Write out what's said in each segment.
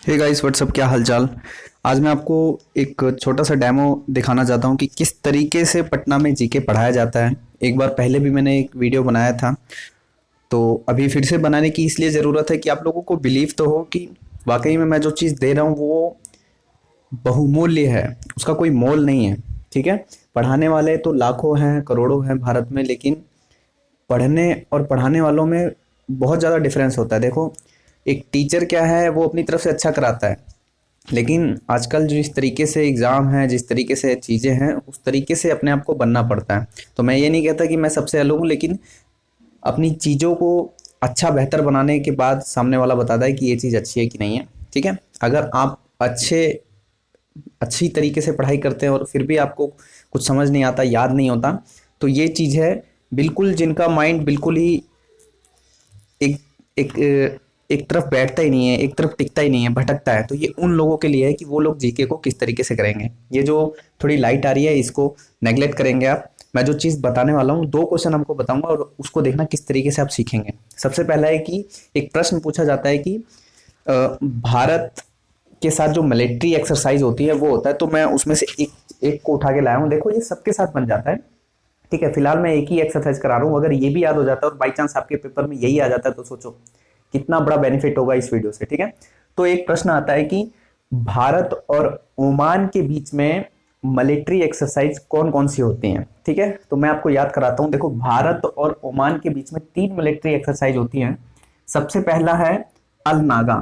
Hey guys what's up, क्या हालचाल। आज मैं आपको एक छोटा सा डेमो दिखाना चाहता हूँ कि किस तरीके से पटना में जीके पढ़ाया जाता है। एक बार पहले भी मैंने एक वीडियो बनाया था, तो अभी फिर से बनाने की इसलिए ज़रूरत है कि आप लोगों को बिलीव तो हो कि वाकई में मैं जो चीज़ दे रहा हूँ वो बहुमूल्य है, उसका कोई मोल नहीं है। ठीक है। पढ़ाने वाले तो लाखों हैं, करोड़ों हैं भारत में, लेकिन पढ़ने और पढ़ाने वालों में बहुत ज़्यादा डिफरेंस होता है। देखो, एक टीचर क्या है, वो अपनी तरफ से अच्छा कराता है, लेकिन आजकल जो इस तरीके से एग्ज़ाम है, जिस तरीके से चीज़ें हैं, उस तरीके से अपने आप को बनना पड़ता है। तो मैं ये नहीं कहता कि मैं सबसे अलग हूँ, लेकिन अपनी चीज़ों को अच्छा बेहतर बनाने के बाद सामने वाला बताता है कि ये चीज़ अच्छी है कि नहीं है। ठीक है। अगर आप अच्छी तरीके से पढ़ाई करते हैं और फिर भी आपको कुछ समझ नहीं आता, याद नहीं होता, तो ये चीज़ है बिल्कुल, जिनका माइंड बिल्कुल ही एक एक एक तरफ बैठता ही नहीं है, एक तरफ टिकता ही नहीं है, भटकता है, तो ये उन लोगों के लिए है कि वो लोग जीके को किस तरीके से करेंगे। ये जो थोड़ी लाइट आ रही है, इसको नेगलेक्ट करेंगे आप। मैं जो चीज़ बताने वाला हूँ, दो क्वेश्चन आपको बताऊंगा और उसको देखना किस तरीके से आप सीखेंगे। सबसे पहला है कि एक प्रश्न पूछा जाता है कि भारत के साथ जो मिलिट्री एक्सरसाइज होती है वो होता है, तो मैं उसमें से एक एक को उठा के लाया हूँ। देखो, ये सबके साथ बन जाता है। ठीक है। फिलहाल मैं एक ही एक्सरसाइज करा रहा हूँ। अगर ये भी याद हो जाता है और बाई चांस आपके पेपर में यही आ जाता है, तो सोचो कितना बड़ा बेनिफिट होगा इस वीडियो से। ठीक है। तो एक प्रश्न आता है कि भारत और ओमान के बीच में मिलिट्री एक्सरसाइज कौन कौन सी होती हैं। ठीक है। तो मैं आपको याद कराता हूं। देखो, भारत और ओमान के बीच में 3 मिलिट्री एक्सरसाइज होती हैं। सबसे पहला है अल नागा।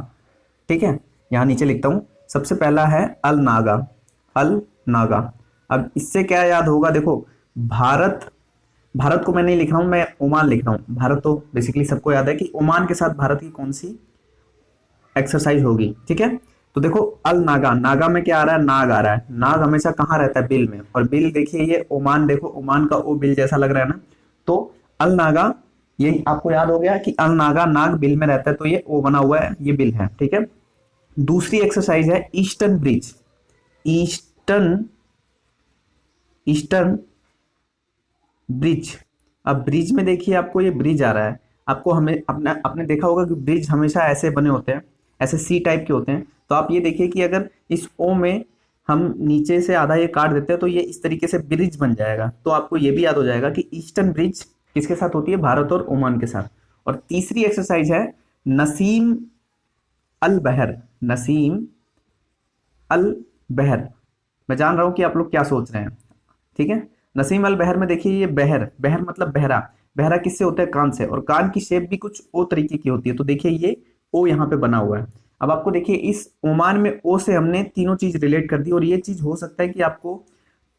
ठीक है। यहां नीचे लिखता हूं। सबसे पहला है अल नागा। अल नागा। अब इससे क्या याद होगा? देखो, भारत भारत को मैं नहीं लिख रहा हूं, मैं ओमान लिख रहा हूं। भारत तो बेसिकली सबको याद है कि ओमान के साथ भारत की कौन सी एक्सरसाइज होगी। ठीक है। तो देखो, अल नागा, नागा में क्या आ रहा है? नाग आ रहा है। नाग हमेशा कहाँ रहता है? बिल में। और बिल देखिए, ये ओमान, देखो ओमान का ओ बिल जैसा लग रहा है ना। तो अल नागा, ये आपको याद हो गया कि अल नागा, नाग बिल में रहता है, तो ये ओ बना हुआ है, ये बिल है। ठीक है। दूसरी एक्सरसाइज है eastern bridge. Eastern eastern bridge. अब ब्रिज में देखिए, आपको ये ब्रिज आ रहा है। आपको हमें अपना आपने देखा होगा कि ब्रिज हमेशा ऐसे बने होते हैं, ऐसे सी टाइप के होते हैं। तो आप ये देखिए कि अगर इस ओ में हम नीचे से आधा ये काट देते हैं, तो ये इस तरीके से ब्रिज बन जाएगा। तो आपको ये भी याद हो जाएगा कि ईस्टर्न ब्रिज किसके साथ होती है? भारत और ओमान के साथ। और तीसरी एक्सरसाइज है नसीम अल बहर। नसीम अल बहर। मैं जान रहा हूं कि आप लोग क्या सोच रहे हैं। ठीक है। नसीम अल बहर में देखिए, ये बहर, बहर मतलब बहरा। बहरा किससे होता है? कान से। और कान की शेप भी कुछ ओ तरीके की होती है। तो देखिए, ये ओ यहाँ पे बना हुआ है। अब आपको देखिए, इस ओमान में ओ से हमने तीनों चीज रिलेट कर दी, और ये चीज हो सकता है कि आपको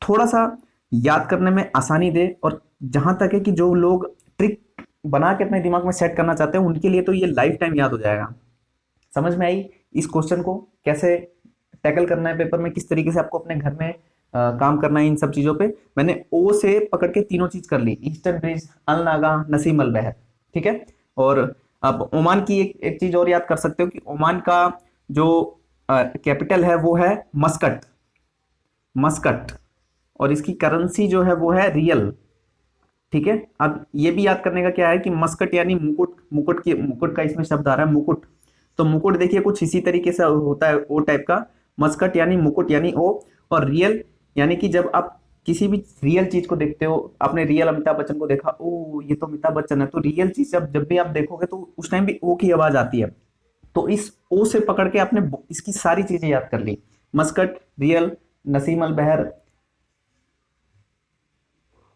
थोड़ा सा याद करने में आसानी दे। और जहां तक है कि जो लोग ट्रिक बना के अपने दिमाग में सेट करना चाहते हैं, उनके लिए तो ये लाइफ टाइम याद हो जाएगा। समझ में आई इस क्वेश्चन को कैसे टैकल करना है पेपर में, किस तरीके से आपको अपने घर में काम करना है इन सब चीजों पे। मैंने ओ से पकड़ के तीनों चीज कर ली: ईस्टर्न ब्रिज, अल नागा, नसीम अल बहर। ठीक है। और अब ओमान की एक चीज और याद कर सकते हो कि ओमान का जो कैपिटल है वो है मस्कट। मस्कट। और इसकी करेंसी जो है वो है रियल। ठीक है। अब ये भी याद करने का क्या है कि मस्कट यानी मुकुट। मुकुट का इसमें शब्द आ रहा है, मुकुट। तो मुकुट देखिए कुछ इसी तरीके से होता है, ओ टाइप का। मस्कट यानी मुकुट यानी ओ। और रियल यानी कि जब आप किसी भी रियल चीज को देखते हो, आपने रियल अमिताभ बच्चन को देखा, ओ ये तो अमिताभ बच्चन है, तो रियल चीज जब भी आप देखोगे तो उस टाइम भी ओ की आवाज आती है। तो इस ओ से पकड़ के आपने इसकी सारी चीजें याद कर ली: मस्कट, रियल, नसीम अल बहर,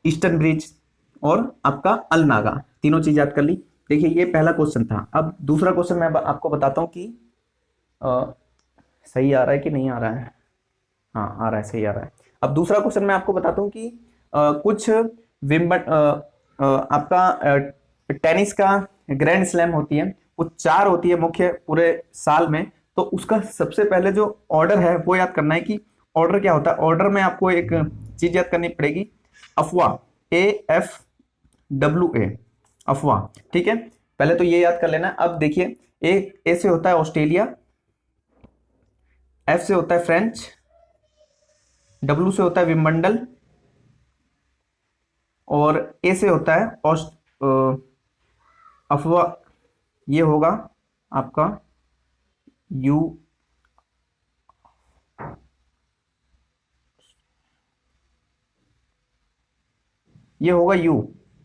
ईस्टर्न ब्रिज और आपका अल नागा। तीनों चीज याद कर ली। देखिए, ये पहला क्वेश्चन था। अब दूसरा क्वेश्चन मैं आपको बताता हूँ कि अ, सही आ रहा है कि नहीं आ रहा है। हाँ, आ रहा है, सही आ रहा है। अब दूसरा क्वेश्चन मैं आपको बताता हूँ कि कुछ विम्बल आपका टेनिस का ग्रैंड स्लैम होती है, वो 4 होती है मुख्य पूरे साल में। तो उसका सबसे पहले जो ऑर्डर है वो याद करना है कि ऑर्डर क्या होता है। ऑर्डर में आपको एक चीज याद करनी पड़ेगी: अफवाह। AFWA, अफवाह। ठीक है। पहले तो ये याद कर लेना। अब देखिए, ए से होता है ऑस्ट्रेलिया, एफ से होता है फ्रेंच, डब्ल्यू से होता है विम्बलडन, और ए से होता है अफवाह। ये होगा आपका ये होगा यू,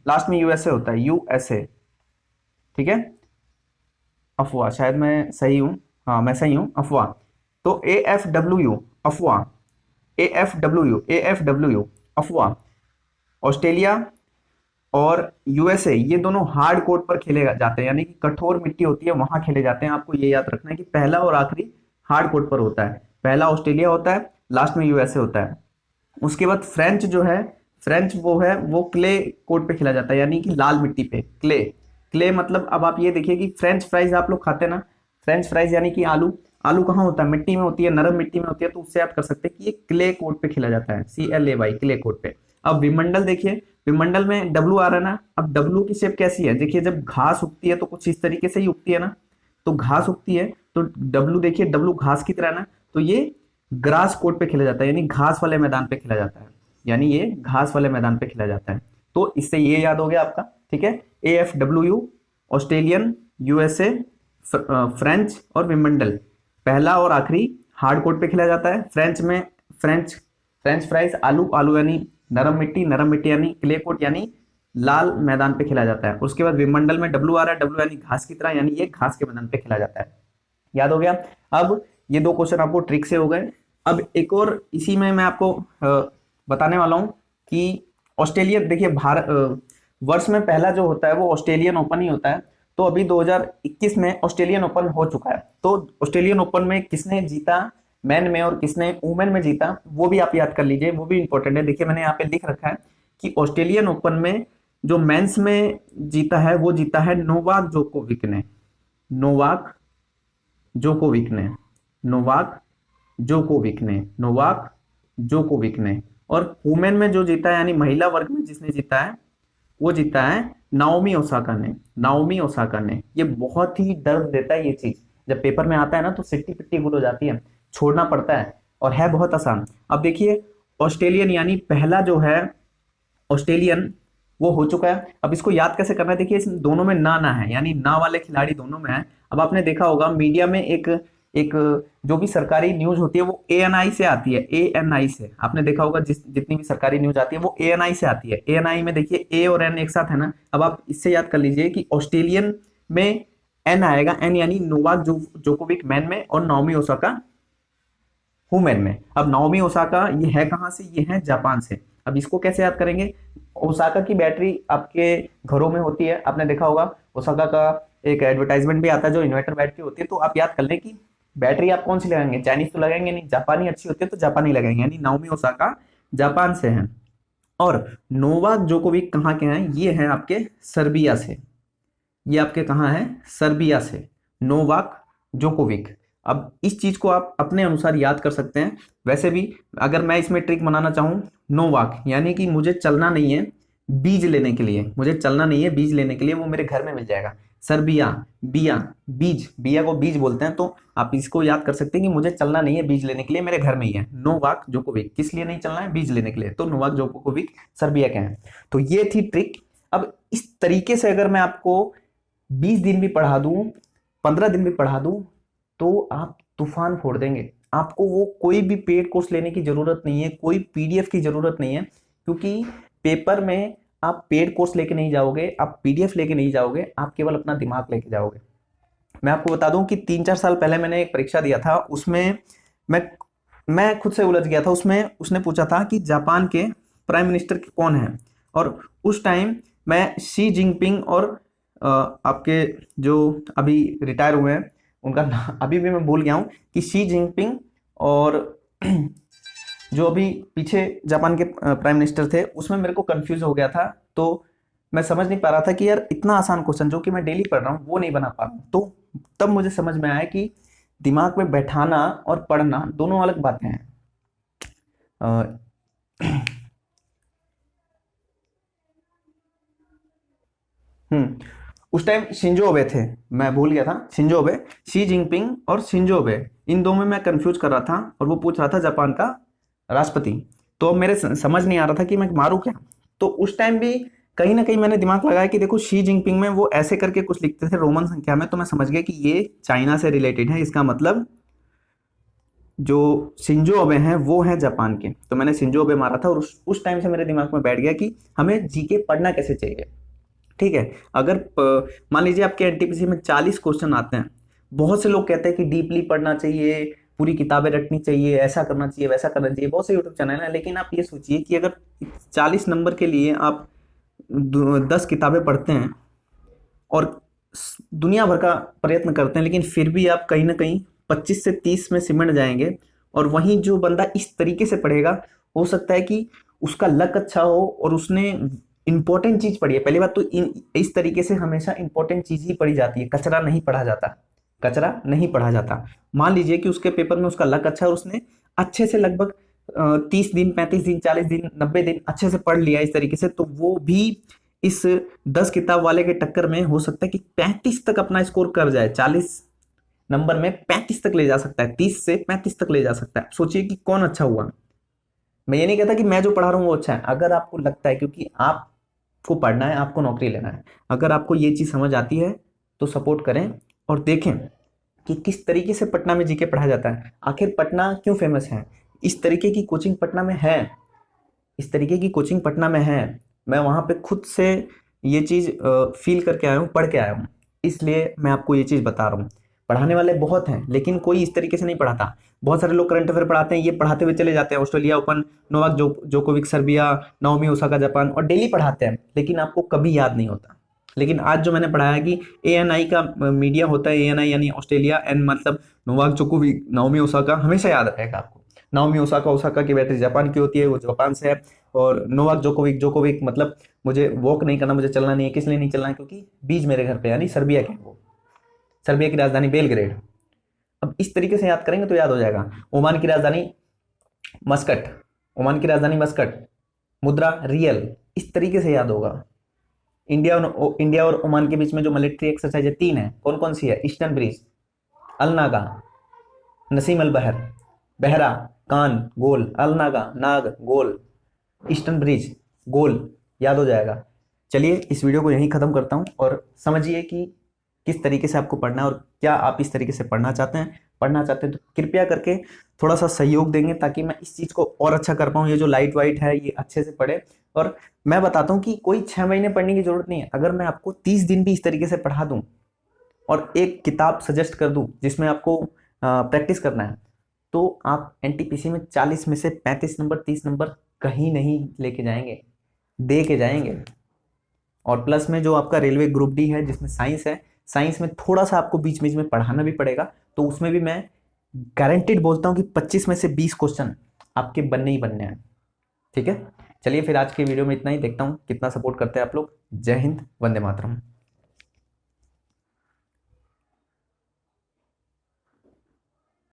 लास्ट में यूएसए होता है, यूएसए, ठीक है। अफवाह, शायद मैं सही हूँ, हाँ मैं सही हूँ, अफवाह। तो ए एफ डब्ल्यू यू, अफवाह, A F W you, A F W you, अफवाह। ऑस्ट्रेलिया और यूएसए ये दोनों हार्ड कोर्ट पर खेले जाते हैं, यानी कि कठोर मिट्टी होती है वहां खेले जाते हैं। आपको ये याद रखना है कि पहला और आखिरी हार्ड कोर्ट पर होता है, पहला ऑस्ट्रेलिया होता है, लास्ट में यूएसए होता है। उसके बाद फ्रेंच जो है, फ्रेंच वो है, वो क्ले कोर्ट पे खेला जाता है, यानी कि लाल मिट्टी पे, क्ले। क्ले मतलब अब आप ये देखिए कि फ्रेंच फ्राइज आप लोग खाते हैं ना, फ्रेंच फ्राइज यानी कि आलू, आलू कहाँ होता है, मिट्टी में होती है, नरम मिट्टी में होती है, तो उससे आप कर सकते हैं कि ये क्ले कोर्ट पे खेला जाता है, CLAY, क्ले कोर्ट पे। अब विमंडल देखिए, विमंडल में डब्लू आ रहा है ना, अब डब्लू की शेप कैसी है, देखिए जब घास उगती है तो कुछ इस तरीके से ही उगती है ना, तो घास उगती है तो डब्लू देखिए, डब्लू घास की तरह है ना, तो ये ग्रास कोर्ट पे खेला जाता है, यानी घास वाले मैदान पे खेला जाता है, यानी ये घास वाले मैदान पे खेला जाता है। तो इससे ये याद हो गया आपका, ठीक है। AFWU, ऑस्ट्रेलियन, यूएसए, फ्रेंच और विम्बलडन, पहला और आखिरी हार्ड कोर्ट पे खेला जाता है। फ्रेंच में फ्रेंच फ्रेंच फ्राइज, आलू, आलू यानी नरम मिट्टी, नरम मिट्टी यानी क्ले कोर्ट, यानी लाल मैदान पे खेला जाता है। उसके बाद विम्बलडन में डब्लू आ रहा है, डब्लू यानी घास की तरह, यानी ये घास के मैदान पे खेला जाता है। याद हो गया। अब ये दो क्वेश्चन आपको ट्रिक से हो गए। अब एक और इसी में मैं आपको बताने वाला हूं कि ऑस्ट्रेलिया, देखिए भारत वर्ष में पहला जो होता है वो ऑस्ट्रेलियन ओपन ही होता है। तो अभी 2021 में ऑस्ट्रेलियन ओपन हो चुका है। तो ऑस्ट्रेलियन ओपन में किसने जीता मैन में और किसने वुमेन में जीता, वो भी आप याद कर लीजिए, वो भी इंपॉर्टेंट है। देखिए मैंने यहाँ पे लिख रखा है कि ऑस्ट्रेलियन ओपन में जो मेंस में जीता है वो जीता है नोवाक जोकोविक ने, नोवाक जोकोविक ने, नोवाक जोकोविक ने, नोवाक जोकोविक ने। और वुमेन में जो जीता है, यानी महिला वर्ग में जिसने जीता है, वो जीता है नाओमी ओसाका ने, नाओमी ओसाका ने। ये बहुत ही दर्द देता है ये चीज, जब पेपर में आता है ना तो सिट्टी पिट्टी गुल हो जाती है, छोड़ना पड़ता है, और है बहुत आसान। अब देखिए ऑस्ट्रेलियन यानी पहला जो है ऑस्ट्रेलियन वो हो चुका है। अब इसको याद कैसे करना है, देखिए इस दोनों में ना ना है, यानी ना वाले खिलाड़ी दोनों में है। अब आपने देखा होगा मीडिया में एक एक जो भी सरकारी न्यूज होती है वो ANI से आती है, ANI से। आपने देखा होगा जितनी भी सरकारी न्यूज आती है वो ANI से आती है। ANI में देखिए A और N एक साथ है ना। अब आप इससे याद कर लीजिए कि ऑस्ट्रेलियन में N आएगा, N यानी नोवाक जोकोविक मैन में और नाओमी ओसाका वुमेन में। अब नाओमी ओसाका ये है कहां से, ये है जापान से। अब इसको कैसे याद करेंगे, ओसाका की बैटरी आपके घरों में होती है, आपने देखा होगा ओसाका का एक एडवर्टाइजमेंट भी आता है जो इन्वर्टर बैटरी होती है। तो आप याद कर लें कि बैटरी आप कौन सी लगाएंगे, चाइनीज तो लगाएंगे नहीं, जापानी अच्छी होती है तो जापानी लगाएंगे, यानी नाओमी ओसाका जापान से हैं। और नोवाक जोकोविक कहाँ के हैं, ये हैं आपके सर्बिया से, ये आपके कहाँ है, सर्बिया से, नोवाक जोकोविक। अब इस चीज को आप अपने अनुसार याद कर सकते हैं। वैसे भी अगर मैं इसमें ट्रिक बनाना चाहूं, नोवाक यानी कि मुझे चलना नहीं है बीज लेने के लिए, मुझे चलना नहीं है बीज लेने के लिए, वो मेरे घर में मिल जाएगा। सर्बिया, बिया, बीज, बिया को बीज बोलते हैं, तो आप इसको याद कर सकते हैं कि मुझे चलना नहीं है बीज लेने के लिए, मेरे घर में ही है। नोवाक जोकोविक किस लिए नहीं चलना है, बीज लेने के लिए, तो नोवाक जोकोविक सर्बिया के हैं। तो ये थी ट्रिक। अब इस तरीके से अगर मैं आपको 20 दिन भी पढ़ा दूं, 15 दिन भी पढ़ा दूं, तो आप तूफान फोड़ देंगे। आपको वो कोई भी पेड कोर्स लेने की जरूरत नहीं है, कोई PDF की जरूरत नहीं है, क्योंकि पेपर में आप पेड कोर्स लेके नहीं जाओगे, आप PDF लेके नहीं जाओगे, आप केवल अपना दिमाग लेके जाओगे। मैं आपको बता दूं कि 3-4 साल पहले मैंने एक परीक्षा दिया था, उसमें मैं खुद से उलझ गया था। उसमें उसने पूछा था कि जापान के प्राइम मिनिस्टर कौन है, और उस टाइम मैं शी जिनपिंग और आपके जो अभी रिटायर हुए हैं उनका नाम अभी भी मैं भूल गया हूं, कि शी जिनपिंग और जो अभी पीछे जापान के प्राइम मिनिस्टर थे, उसमें मेरे को कंफ्यूज हो गया था। तो मैं समझ नहीं पा रहा था कि यार इतना आसान क्वेश्चन जो कि मैं डेली पढ़ रहा हूँ वो नहीं बना पा रहा हूँ। तो तब मुझे समझ में आया कि दिमाग में बैठाना और पढ़ना दोनों अलग बातें हैं। उस टाइम शिंजो अबे थे, मैं भूल गया था, शिंजो अबे, शी जिनपिंग और शिंजो अबे, इन दो में मैं कंफ्यूज कर रहा था, और वो पूछ रहा था जापान का राष्ट्रपति। तो मेरे समझ नहीं आ रहा था कि मैं मारूं क्या। तो उस टाइम भी कहीं ना कहीं मैंने दिमाग लगाया कि देखो शी जिनपिंग में वो ऐसे करके कुछ लिखते थे रोमन संख्या में, तो मैं समझ गया कि ये चाइना से रिलेटेड है, इसका मतलब जो शिंजो अबे हैं वो हैं जापान के, तो मैंने शिंजो अबे मारा था और उस टाइम से मेरे दिमाग में बैठ गया कि हमें जीके पढ़ना कैसे चाहिए। ठीक है, अगर मान लीजिए आपके एनटीपीसी में 40 क्वेश्चन आते हैं, बहुत से लोग कहते हैं कि डीपली पढ़ना चाहिए, पूरी किताबें रटनी चाहिए, ऐसा करना चाहिए, वैसा करना चाहिए, बहुत से यूट्यूब चैनल हैं, लेकिन आप ये सोचिए कि अगर 40 नंबर के लिए आप 10 किताबें पढ़ते हैं और दुनिया भर का प्रयत्न करते हैं, लेकिन फिर भी आप कहीं ना कहीं 25 से 30 में सिमट जाएंगे। और वहीं जो बंदा इस तरीके से पढ़ेगा, हो सकता है कि उसका लक अच्छा हो और उसने इंपॉर्टेंट चीज पढ़ी है। पहली बात तो इस तरीके से हमेशा इंपॉर्टेंट चीज ही पढ़ी जाती है, कचरा नहीं पढ़ा जाता, कचरा नहीं पढ़ा जाता। मान लीजिए कि उसके पेपर में उसका लक अच्छा है और उसने अच्छे से लगभग 30 दिन, 35 दिन, 40 दिन, 90 दिन अच्छे से पढ़ लिया इस तरीके से, तो वो भी इस 10 किताब वाले के टक्कर में हो सकता है कि 35 तक अपना स्कोर कर जाए। 40 नंबर में 35 तक ले जा सकता है, 30 से 35 तक ले जा सकता है। सोचिए कि कौन अच्छा हुआ। मैं ये नहीं कहता कि मैं जो पढ़ा रहा हूँ वो अच्छा है, अगर आपको लगता है, क्योंकि आपको पढ़ना है, आपको नौकरी लेना है, अगर आपको ये चीज समझ आती है तो सपोर्ट करें और देखें कि किस तरीके से पटना में जीके पढ़ा जाता है। आखिर पटना क्यों फेमस है? इस तरीके की कोचिंग पटना में है, इस तरीके की कोचिंग पटना में है। मैं वहां पे खुद से ये चीज फील करके आया हूँ, पढ़ के आया हूँ, इसलिए मैं आपको ये चीज बता रहा हूँ। पढ़ाने वाले बहुत हैं, लेकिन कोई इस तरीके से नहीं पढ़ाता। बहुत सारे लोग करंट अफेयर पढ़ाते हैं, ये पढ़ाते हुए चले जाते हैं, Australia open, Novak Djokovic Serbia, Naomi Osaka Japan, और डेली पढ़ाते हैं, लेकिन आपको कभी याद नहीं होता। लेकिन आज जो मैंने पढ़ाया कि ANI का मीडिया होता है, ANI यानी ऑस्ट्रेलिया, एन मतलब नोवाक जोकोविक, नाओमी ओसाका, हमेशा याद रहेगा आपको। नाओमी ओसाका, ओसाका की बैटरी जापान की होती है, वो जापान से है। और नोवाक जोकोविक, जोकोविक मतलब मुझे वॉक नहीं करना, मुझे चलना नहीं है। किस लिए नहीं चलना है? क्योंकि बीच मेरे घर पे, यानी सर्बिया के, वो सर्बिया की राजधानी बेलग्रेड। अब इस तरीके से याद करेंगे तो याद हो जाएगा। ओमान की राजधानी मस्कट, ओमान की राजधानी मस्कट, मुद्रा रियल, इस तरीके से याद होगा। इंडिया और ओमान के बीच में जो मिलिट्री एक्सरसाइज है 3 है, कौन कौन सी है? ईस्टर्न ब्रिज, अलनागा, नसीम अल बहर, बहरा, कान, गोल, अलनागा, नाग, गोल, ईस्टर्न ब्रिज, गोल, याद हो जाएगा। चलिए इस वीडियो को यहीं ख़त्म करता हूँ और समझिए कि किस तरीके से आपको पढ़ना है और क्या आप इस तरीके से पढ़ना चाहते हैं। पढ़ना चाहते हैं तो कृपया करके थोड़ा सा सहयोग देंगे, ताकि मैं इस चीज़ को और अच्छा कर पाऊँ। ये जो लाइट वाइट है ये अच्छे से पढ़े। और मैं बताता हूँ कि कोई 6 महीने पढ़ने की जरूरत नहीं है। अगर मैं आपको 30 दिन भी इस तरीके से पढ़ा दूँ और एक किताब सजेस्ट कर दूँ जिसमें आपको प्रैक्टिस करना है, तो आप एनटीपीसी में 40 में से 35 नंबर, 30 नंबर कहीं नहीं लेके जाएंगे, दे के जाएंगे। और प्लस में जो आपका रेलवे ग्रुप डी है जिसमें साइंस है, साइंस में थोड़ा सा आपको बीच बीच में पढ़ाना भी पड़ेगा, तो उसमें भी मैं गारंटेड बोलता हूँ कि 25 में से 20 क्वेश्चन आपके बनने ही बनने हैं। ठीक है, चलिए फिर आज की वीडियो में इतना ही। देखता हूँ कितना सपोर्ट करते हैं आप लोग। जय हिंद, वंदे मातरम।